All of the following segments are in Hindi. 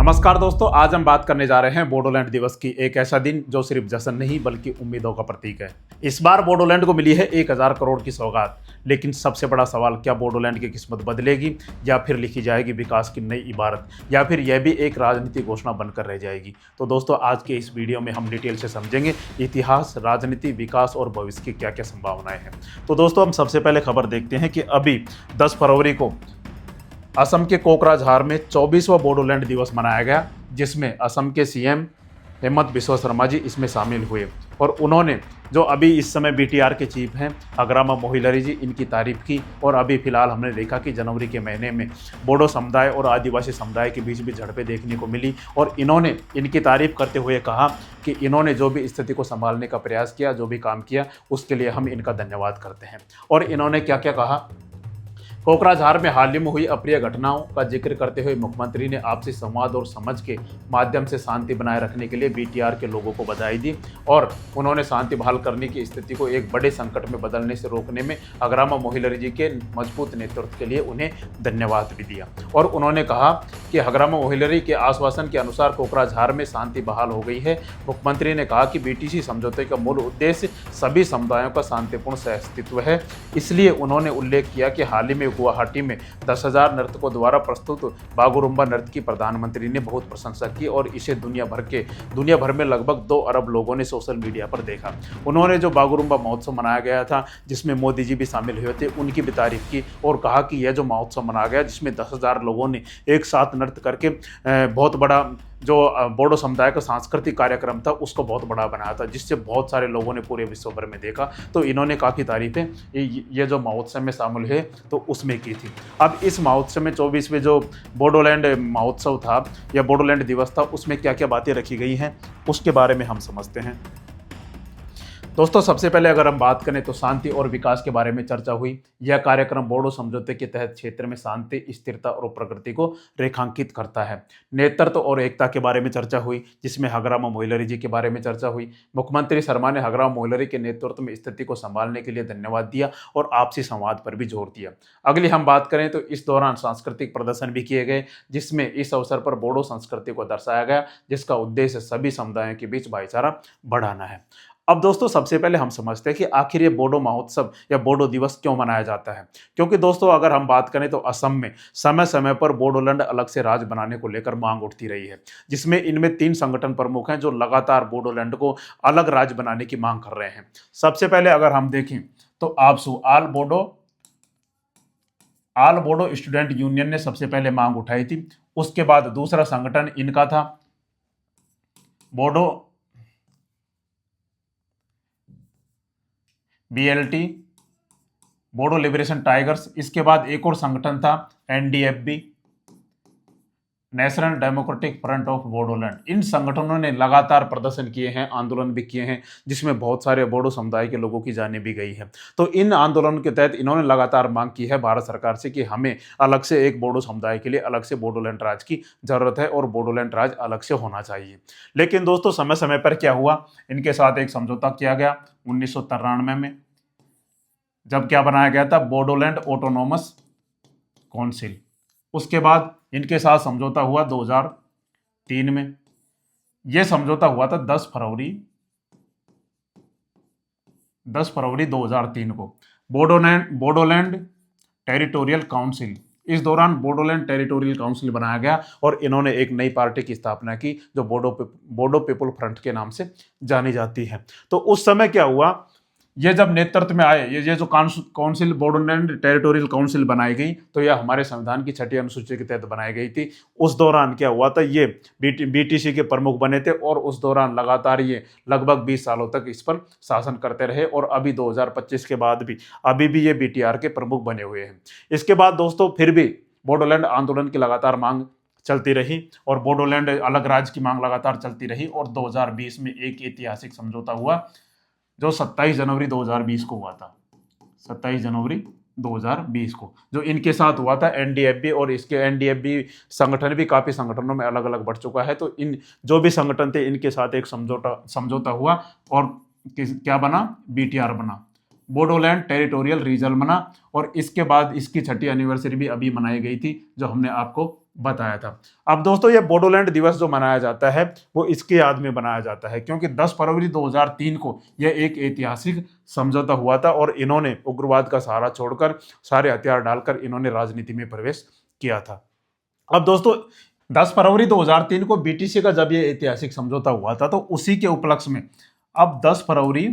नमस्कार दोस्तों, आज हम बात करने जा रहे हैं बोडोलैंड दिवस की। एक ऐसा दिन जो सिर्फ जश्न नहीं बल्कि उम्मीदों का प्रतीक है। इस बार बोडोलैंड को मिली है 1000 करोड़ की सौगात। लेकिन सबसे बड़ा सवाल, क्या बोडोलैंड की किस्मत बदलेगी या फिर लिखी जाएगी विकास की नई इबारत, या फिर यह भी एक राजनीतिक घोषणा बनकर रह जाएगी। तो दोस्तों, आज के इस वीडियो में हम डिटेल से समझेंगे इतिहास, राजनीति, विकास और भविष्य की क्या क्या संभावनाएं हैं। तो दोस्तों, हम सबसे पहले खबर देखते हैं कि अभी 10 फरवरी को असम के कोकराझार में 24वां बोडोलैंड दिवस मनाया गया, जिसमें असम के सीएम हेमंत बिस्वा शर्मा जी इसमें शामिल हुए। और उन्होंने जो अभी इस समय बीटीआर के चीफ हैं हग्रामा मोहिलरी जी, इनकी तारीफ की। और अभी फिलहाल हमने देखा कि जनवरी के महीने में बोडो समुदाय और आदिवासी समुदाय के बीच भी झड़पें देखने को मिली, और इन्होंने इनकी तारीफ करते हुए कहा कि इन्होंने जो भी स्थिति को संभालने का प्रयास किया, जो भी काम किया, उसके लिए हम इनका धन्यवाद करते हैं। और इन्होंने क्या क्या कहा, कोकराझार में हाल ही में हुई अप्रिय घटनाओं का जिक्र करते हुए मुख्यमंत्री ने आपसी संवाद और समझ के माध्यम से शांति बनाए रखने के लिए बीटीआर के लोगों को बधाई दी, और उन्होंने शांति बहाल करने की स्थिति को एक बड़े संकट में बदलने से रोकने में हग्रामा मोहिलरी जी के मजबूत नेतृत्व के लिए उन्हें धन्यवाद भी दिया। और उन्होंने कहा कि हग्रामा मोहिलरी के आश्वासन के अनुसार कोकराझार में शांति बहाल हो गई है। मुख्यमंत्री ने कहा कि बीटीसी समझौते का मूल उद्देश्य सभी समुदायों का शांतिपूर्ण सहअस्तित्व है। इसलिए उन्होंने उल्लेख किया कि हाल ही में गुवाहाटी में 10,000 नर्तकों द्वारा प्रस्तुत बागुरुम्बा नृत्य की प्रधानमंत्री ने बहुत प्रशंसा की, और इसे दुनिया भर में लगभग 2 अरब लोगों ने सोशल मीडिया पर देखा। उन्होंने जो बागुरुम्बा महोत्सव मनाया गया था, जिसमें मोदी जी भी शामिल हुए थे, उनकी भी तारीफ की और कहा कि यह जो महोत्सव मनाया गया, जिसमें 10,000 लोगों ने एक साथ नृत्य करके बहुत बड़ा जो बोडो समुदाय का सांस्कृतिक कार्यक्रम था उसको बहुत बड़ा बनाया था, जिससे बहुत सारे लोगों ने पूरे विश्व भर में देखा। तो इन्होंने काफ़ी तारीफें ये जो महोत्सव में शामिल है तो उसमें की थी। अब इस महोत्सव में 24वें जो बोडोलैंड महोत्सव था या बोडोलैंड दिवस था, उसमें क्या क्या बातें रखी गई हैं उसके बारे में हम समझते हैं। दोस्तों, सबसे पहले अगर हम बात करें तो शांति और विकास के बारे में चर्चा हुई। यह कार्यक्रम बोडो समझौते के तहत क्षेत्र में शांति, स्थिरता और प्रगति को रेखांकित करता है। नेतृत्व और एकता के बारे में चर्चा हुई, जिसमें हग्रामा मोहिलरी जी के बारे में चर्चा हुई। मुख्यमंत्री शर्मा ने हग्रामा मोहिलरी के नेतृत्व में स्थिति को संभालने के लिए धन्यवाद दिया और आपसी संवाद पर भी जोर दिया। अगली हम बात करें तो इस दौरान सांस्कृतिक प्रदर्शन भी किए गए, जिसमें इस अवसर पर बोडो संस्कृति को दर्शाया गया, जिसका उद्देश्य सभी समुदायों के बीच भाईचारा बढ़ाना है। अब दोस्तों, सबसे पहले हम समझते हैं कि आखिर ये बोडो महोत्सव या बोडो दिवस क्यों मनाया जाता है। क्योंकि दोस्तों, अगर हम बात करें तो असम में समय समय पर बोडोलैंड अलग से राज्य बनाने को लेकर मांग उठती रही है, जिसमें इनमें 3 संगठन प्रमुख हैं जो लगातार बोडोलैंड को अलग राज्य बनाने की मांग कर रहे हैं। सबसे पहले अगर हम देखें तो आबसू आल बोडो स्टूडेंट यूनियन ने सबसे पहले मांग उठाई थी। उसके बाद दूसरा संगठन इनका था Bodo BLT, Bodo liberation tigers. इसके बाद एक और संगठन था NDFB, national democratic front of Bodoland. इन संगठनों ने लगातार प्रदर्शन किए हैं, आंदोलन भी किए हैं, जिसमें बहुत सारे बोडो समुदाय के लोगों की जानें भी गई है। तो इन आंदोलन के तहत इन्होंने लगातार मांग की है भारत सरकार से कि हमें अलग से एक बोडो समुदाय के लिए अलग से बोडोलैंड राज्य की जरूरत है और बोडोलैंड राज्य अलग से होना चाहिए। लेकिन दोस्तों, समय समय पर क्या हुआ, इनके साथ एक समझौता किया गया 1993 में, जब क्या बनाया गया था, बोडोलैंड ऑटोनोमस काउंसिल। उसके बाद इनके साथ समझौता हुआ 2003 में। यह समझौता हुआ था 10 फरवरी 2003 को। बोडोलैंड टेरिटोरियल काउंसिल, इस दौरान बोडोलैंड टेरिटोरियल काउंसिल बनाया गया और इन्होंने एक नई पार्टी की स्थापना की जो बोडो पीपुल फ्रंट के नाम से जानी जाती है। तो उस समय क्या हुआ, ये जब नेतृत्व में आए, ये जो काउंसिल बोडोलैंड टेरिटोरियल काउंसिल बनाई गई, तो यह हमारे संविधान की 6ठी अनुसूची के तहत बनाई गई थी। उस दौरान क्या हुआ था, ये बीटीसी के प्रमुख बने थे और उस दौरान लगातार ये लगभग 20 सालों तक इस पर शासन करते रहे, और अभी 2025 के बाद भी अभी भी ये बीटीआर के प्रमुख बने हुए हैं। इसके बाद दोस्तों, फिर भी बोडोलैंड आंदोलन की लगातार मांग चलती रही और बोडोलैंड अलग राज्य की मांग लगातार चलती रही, और 2020 में एक ऐतिहासिक समझौता हुआ जो 27 जनवरी 2020 को हुआ था। 27 जनवरी 2020 को जो इनके साथ हुआ था NDFB, और इसके NDFB संगठन भी काफ़ी संगठनों में अलग अलग बढ़ चुका है। तो इन जो भी संगठन थे, इनके साथ एक समझौता हुआ और क्या बना, BTR बना, बोडोलैंड टेरिटोरियल रीजन बना। और इसके बाद इसकी 6ठी एनिवर्सरी भी अभी मनाई गई थी, जो हमने आपको बताया था। अब दोस्तों ये बोडोलैंड दिवस जो मनाया जाता है वो इसकी याद में मनाया जाता है क्योंकि 10 फरवरी 2003 को यह एक ऐतिहासिक समझौता हुआ था और इन्होंने उग्रवाद का सहारा छोड़कर सारे हथियार डालकर इन्होंने राजनीति में प्रवेश किया था। अब दोस्तों 10 फरवरी 2003 को बीटीसी का जब ये ऐतिहासिक समझौता हुआ था तो उसी के उपलक्ष्य में अब 10 फरवरी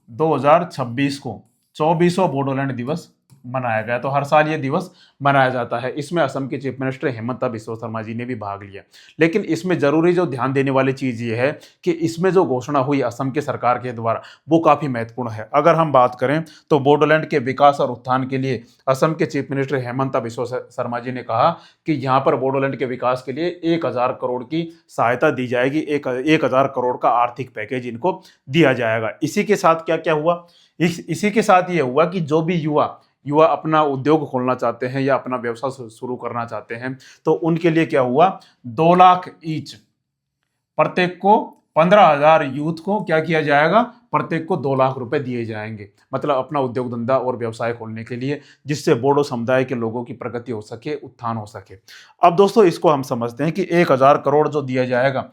2026 को 24वां बोडोलैंड दिवस मनाया गया। तो हर साल ये दिवस मनाया जाता है। इसमें असम के चीफ मिनिस्टर हेमंता बिस्वा शर्मा जी ने भी भाग लिया। लेकिन इसमें जरूरी जो ध्यान देने वाली चीज ये है कि इसमें जो घोषणा हुई असम के सरकार के द्वारा वो काफी महत्वपूर्ण है। अगर हम बात करें तो बोडोलैंड के विकास और उत्थान के लिए असम के चीफ मिनिस्टर हेमंता बिस्वा शर्मा जी ने कहा कि यहाँ पर बोडोलैंड के विकास के लिए 1000 करोड़ की सहायता दी जाएगी। 1000 करोड़ का आर्थिक पैकेज इनको दिया जाएगा। इसी के साथ क्या क्या हुआ, इसी के साथ ये हुआ कि जो भी युवा अपना उद्योग खोलना चाहते हैं या अपना व्यवसाय शुरू करना चाहते हैं तो उनके लिए क्या हुआ, 2 लाख ईच प्रत्येक को 15,000 यूथ को क्या किया जाएगा, प्रत्येक को 2 लाख रुपए दिए जाएंगे। मतलब अपना उद्योग धंधा और व्यवसाय खोलने के लिए, जिससे बोडो समुदाय के लोगों की प्रगति हो सके, उत्थान हो सके। अब दोस्तों इसको हम समझते हैं कि 1000 करोड़ जो दिया जाएगा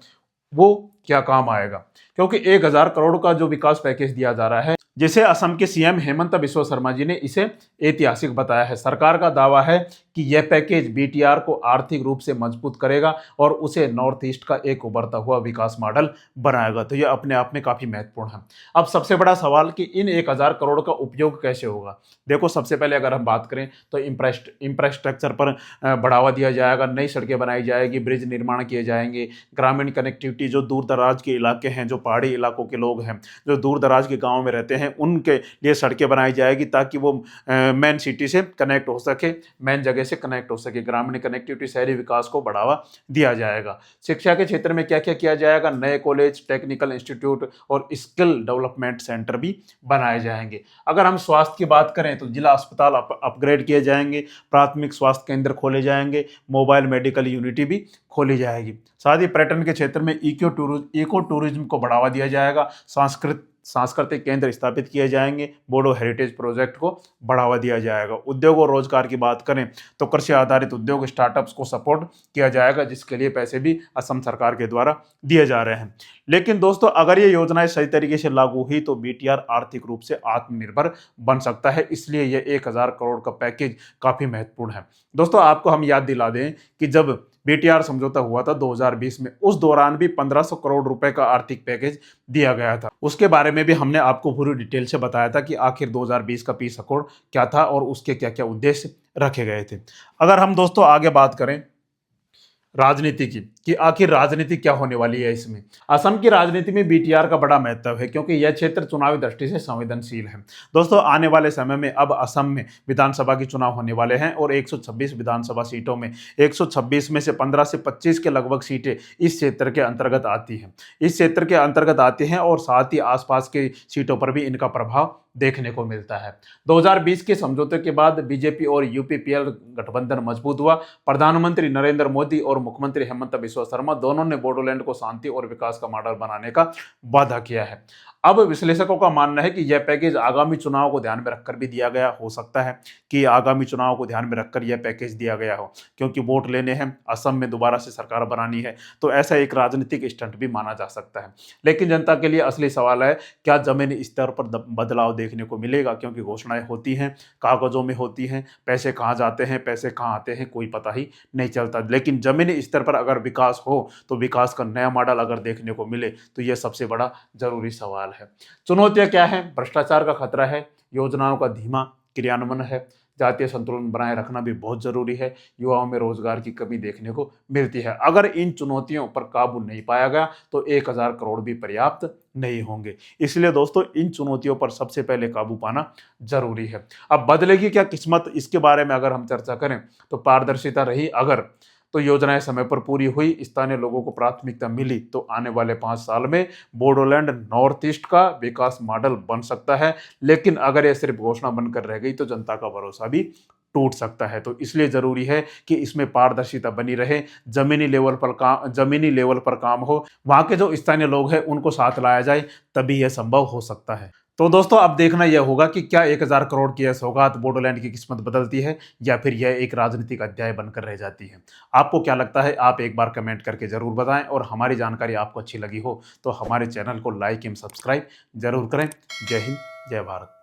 वो क्या काम आएगा, क्योंकि 1000 करोड़ का जो विकास पैकेज दिया जा रहा है, जिसे असम के सीएम हेमंत बिस्वा शर्मा जी ने इसे ऐतिहासिक बताया है। सरकार का दावा है कि यह पैकेज बीटीआर को आर्थिक रूप से मजबूत करेगा और उसे नॉर्थ ईस्ट का एक उभरता हुआ विकास मॉडल बनाएगा। तो यह अपने आप में काफी महत्वपूर्ण है। अब सबसे बड़ा सवाल कि इन 1000 करोड़ का उपयोग कैसे होगा। देखो सबसे पहले अगर हम बात करें तो इंफ्रास्ट्रक्चर पर बढ़ावा दिया जाएगा, नई सड़कें बनाई जाएगी, ब्रिज निर्माण किए जाएंगे, ग्रामीण कनेक्टिविटी, जो दूर दराज के इलाके हैं, जो पहाड़ी इलाकों के लोग हैं, जो दूर दराज के गाँव में रहते हैं, उनके लिए सड़कें बनाई जाएगी ताकि वो मेन सिटी से कनेक्ट हो सके, मेन जगह से कनेक्ट हो सके। ग्रामीण कनेक्टिविटी, शहरी विकास को बढ़ावा दिया जाएगा। शिक्षा के क्षेत्र में क्या क्या किया जाएगा, नए कॉलेज, टेक्निकल इंस्टीट्यूट और स्किल डेवलपमेंट सेंटर भी बनाए जाएंगे। अगर हम स्वास्थ्य की बात करें तो जिला अस्पताल अपग्रेड किए जाएंगे, प्राथमिक स्वास्थ्य केंद्र खोले जाएंगे, मोबाइल मेडिकल यूनिटी भी खोली जाएगी। साथ ही पर्यटन के क्षेत्र में इको टूरिज्म को बढ़ावा दिया जाएगा, सांस्कृतिक केंद्र स्थापित किए जाएंगे, बोडो हेरिटेज प्रोजेक्ट को बढ़ावा दिया जाएगा। उद्योग और रोजगार की बात करें तो कृषि आधारित उद्योग, स्टार्टअप्स को सपोर्ट किया जाएगा, जिसके लिए पैसे भी असम सरकार के द्वारा दिए जा रहे हैं। लेकिन दोस्तों अगर ये योजनाएं सही तरीके से लागू हुई तो बीटीआर आर्थिक रूप से आत्मनिर्भर बन सकता है। इसलिए ये 1000 करोड़ का पैकेज काफी महत्वपूर्ण है। दोस्तों आपको हम याद दिला दें कि जब बीटीआर समझौता हुआ था 2020 में, उस दौरान भी 1500 करोड़ रुपए का आर्थिक पैकेज दिया गया था। उसके बारे में भी हमने आपको पूरी डिटेल से बताया था कि आखिर 2020 का पीस अकॉर्ड क्या था और उसके क्या क्या उद्देश्य रखे गए थे। अगर हम दोस्तों आगे बात करें राजनीति की कि आखिर राजनीति क्या होने वाली है इसमें, असम की राजनीति में बीटीआर का बड़ा महत्व है क्योंकि यह क्षेत्र चुनावी दृष्टि से संवेदनशील है। दोस्तों आने वाले समय में अब असम में विधानसभा के चुनाव होने वाले हैं और 126 विधानसभा सीटों में 126 में से 15 से 25 के लगभग सीटें इस क्षेत्र के अंतर्गत आती हैं और साथ ही आसपास की सीटों पर भी इनका प्रभाव देखने को मिलता है। 2020 के समझौते के बाद बीजेपी और यूपीपीएल गठबंधन मजबूत हुआ। प्रधानमंत्री नरेंद्र मोदी और मुख्यमंत्री हेमंत बिस्वा शर्मा दोनों ने बोडोलैंड को शांति और विकास का मॉडल बनाने का वादा किया है। अब विश्लेषकों का मानना है कि यह पैकेज आगामी चुनाव को ध्यान में रखकर भी दिया गया हो सकता है कि आगामी चुनाव को ध्यान में रखकर यह पैकेज दिया गया हो, क्योंकि वोट लेने हैं, असम में दोबारा से सरकार बनानी है, तो ऐसा एक राजनीतिक स्टंट भी माना जा सकता है। लेकिन जनता के लिए असली सवाल है क्या जमीनी स्तर पर बदलाव देखने को मिलेगा, क्योंकि घोषणाएं होती हैं, कागजों में होती हैं, पैसे कहाँ जाते हैं, पैसे कहाँ आते हैं, कोई पता ही नहीं चलता। लेकिन जमीनी स्तर पर अगर विकास हो तो विकास का नया मॉडल अगर देखने को मिले तो यह सबसे बड़ा जरूरी सवाल है। चुनौतियां क्या है, भ्रष्टाचार का खतरा है, योजनाओं का धीमा क्रियान्वयन है, जातीय संतुलन बनाए रखना भी बहुत जरूरी है, युवाओं में रोजगार की कमी देखने को मिलती है। अगर इन चुनौतियों पर काबू नहीं पाया गया तो 1000 करोड़ भी पर्याप्त नहीं होंगे। इसलिए दोस्तों इन चुनौतियों पर सबसे पहले काबू पाना जरूरी है। अब बदलेगी क्या किस्मत, इसके बारे में अगर हम चर्चा करें तो पारदर्शिता रही अगर तो योजनाएं समय पर पूरी हुई, स्थानीय लोगों को प्राथमिकता मिली तो आने वाले 5 साल में बोडोलैंड नॉर्थ ईस्ट का विकास मॉडल बन सकता है। लेकिन अगर यह सिर्फ घोषणा बनकर रह गई तो जनता का भरोसा भी टूट सकता है। तो इसलिए जरूरी है कि इसमें पारदर्शिता बनी रहे, जमीनी लेवल पर काम हो, वहां के जो स्थानीय लोग हैं उनको साथ लाया जाए, तभी यह संभव हो सकता है। तो दोस्तों अब देखना यह होगा कि क्या 1000 करोड़ की यह सौगात बोडोलैंड की किस्मत बदलती है या फिर यह एक राजनीतिक अध्याय बनकर रह जाती है। आपको क्या लगता है, आप एक बार कमेंट करके जरूर बताएं, और हमारी जानकारी आपको अच्छी लगी हो तो हमारे चैनल को लाइक एवं सब्सक्राइब जरूर करें। जय हिंद, जय भारत।